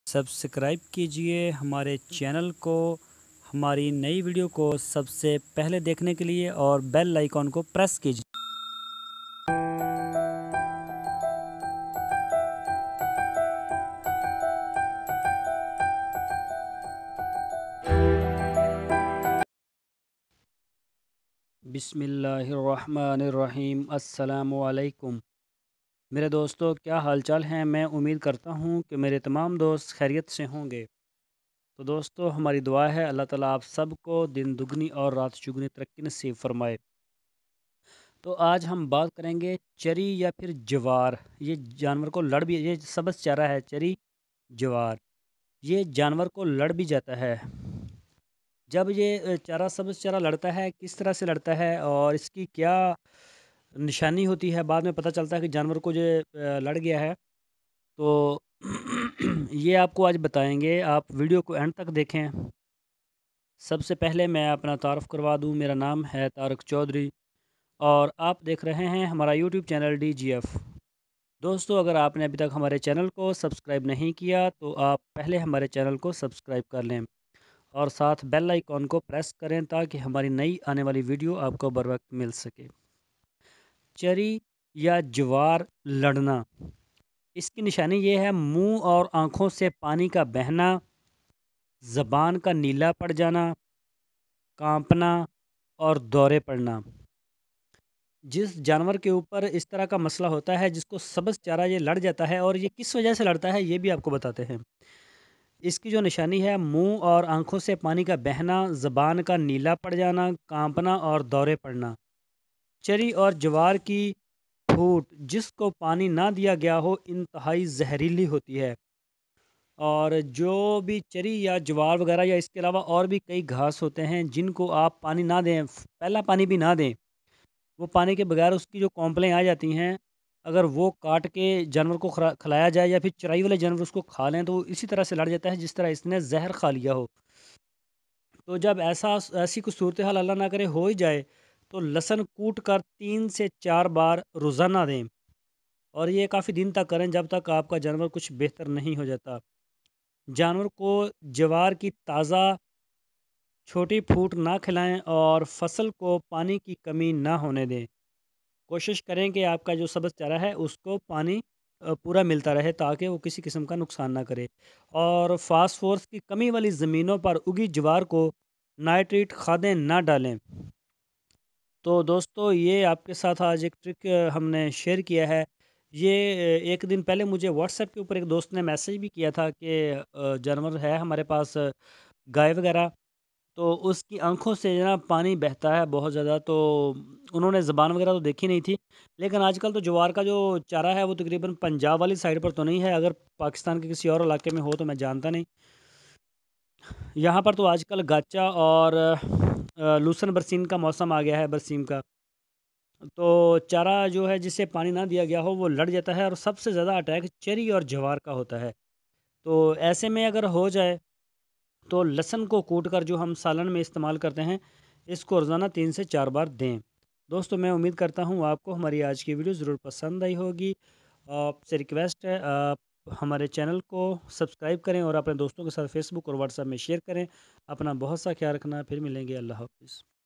Subscribe कीजिए हमारे channel को, हमारी नई वीडियो को सबसे पहले देखने के लिए और बेल आइकॉन को प्रेस कीजिए। बिस्मिल्लाहिर्रहमानिर्रहीम। अस्सलामु अलैकुम मेरे दोस्तों, क्या हालचाल हैं। मैं उम्मीद करता हूं कि मेरे तमाम दोस्त खैरियत से होंगे। तो दोस्तों, हमारी दुआ है अल्लाह ताला आप सबको दिन दुगनी और रात चुगनी तरक्की नसीब फरमाए। तो आज हम बात करेंगे चरी या फिर जवार। ये जानवर को लड़ भी, ये सब्ज़ चारा है चरी जवार। ये जानवर को लड़ भी जाता है। जब ये चारा सब्ज़ चारा लड़ता है, किस तरह से लड़ता है और इसकी क्या निशानी होती है, बाद में पता चलता है कि जानवर को ये लड़ गया है। तो ये आपको आज बताएंगे, आप वीडियो को एंड तक देखें। सबसे पहले मैं अपना तारुफ़ करवा दूं। मेरा नाम है तारक चौधरी और आप देख रहे हैं हमारा यूट्यूब चैनल DGF। दोस्तों, अगर आपने अभी तक हमारे चैनल को सब्सक्राइब नहीं किया तो आप पहले हमारे चैनल को सब्सक्राइब कर लें और साथ बेल आइकॉन को प्रेस करें ताकि हमारी नई आने वाली वीडियो आपको बर वक्त मिल सके। चरी या ज्वार लड़ना, इसकी निशानी ये है मुंह और आँखों से पानी का बहना, ज़बान का नीला पड़ जाना, कांपना और दौरे पड़ना। जिस जानवर के ऊपर इस तरह का मसला होता है, जिसको सब्ज़ चारा ये लड़ जाता है, और ये किस वजह से लड़ता है ये भी आपको बताते हैं। इसकी जो निशानी है, मुंह और आँखों से पानी का बहना, ज़बान का नीला पड़ जाना, कांपना और दौरे पड़ना। चरी और ज्वार की फूट जिसको पानी ना दिया गया हो, इंतहाई जहरीली होती है। और जो भी चरी या ज्वार वगैरह या इसके अलावा और भी कई घास होते हैं जिनको आप पानी ना दें, पहला पानी भी ना दें, वो पानी के बगैर उसकी जो कॉम्प्लें आ जाती हैं, अगर वो काट के जानवर को खिलाया जाए या फिर चराई वाले जानवर उसको खा लें, तो वो इसी तरह से लड़ जाता है जिस तरह इसने जहर खा लिया हो। तो जब ऐसी कुछ सूरत हाल अल्लाह ना करे हो ही जाए, तो लहसुन कूट कर 3 से 4 बार रोज़ाना दें और ये काफ़ी दिन तक करें जब तक आपका जानवर कुछ बेहतर नहीं हो जाता। जानवर को ज्वार की ताज़ा छोटी फूट ना खिलाएं और फसल को पानी की कमी ना होने दें। कोशिश करें कि आपका जो सब्ज़ चारा है उसको पानी पूरा मिलता रहे ताकि वो किसी किस्म का नुकसान ना करे। और फास्फोरस की कमी वाली ज़मीनों पर उगी ज्वार को नाइट्रेट खादें ना डालें। तो दोस्तों, ये आपके साथ आज एक ट्रिक हमने शेयर किया है। ये एक दिन पहले मुझे व्हाट्सएप के ऊपर एक दोस्त ने मैसेज भी किया था कि जानवर है हमारे पास, गाय वगैरह, तो उसकी आँखों से ना पानी बहता है बहुत ज़्यादा। तो उन्होंने ज़बान वगैरह तो देखी नहीं थी, लेकिन आजकल तो ज्वार का जो चारा है वो तकरीबन पंजाब वाली साइड पर तो नहीं है, अगर पाकिस्तान के किसी और इलाके में हो तो मैं जानता नहीं। यहाँ पर तो आजकल गाचा और लूसन बरसीन का मौसम आ गया है, बरसीम का। तो चारा जो है जिसे पानी ना दिया गया हो वो लड़ जाता है और सबसे ज़्यादा अटैक चरी और ज्वार का होता है। तो ऐसे में अगर हो जाए तो लहसुन को कूट कर, जो हम सालन में इस्तेमाल करते हैं, इसको रोज़ाना 3 से 4 बार दें। दोस्तों, मैं उम्मीद करता हूँ आपको हमारी आज की वीडियो ज़रूर पसंद आई होगी। आपसे रिक्वेस्ट है, आप हमारे चैनल को सब्सक्राइब करें और अपने दोस्तों के साथ फेसबुक और व्हाट्सएप में शेयर करें। अपना बहुत सा ख्याल रखना, फिर मिलेंगे। अल्लाह हाफ़िज़।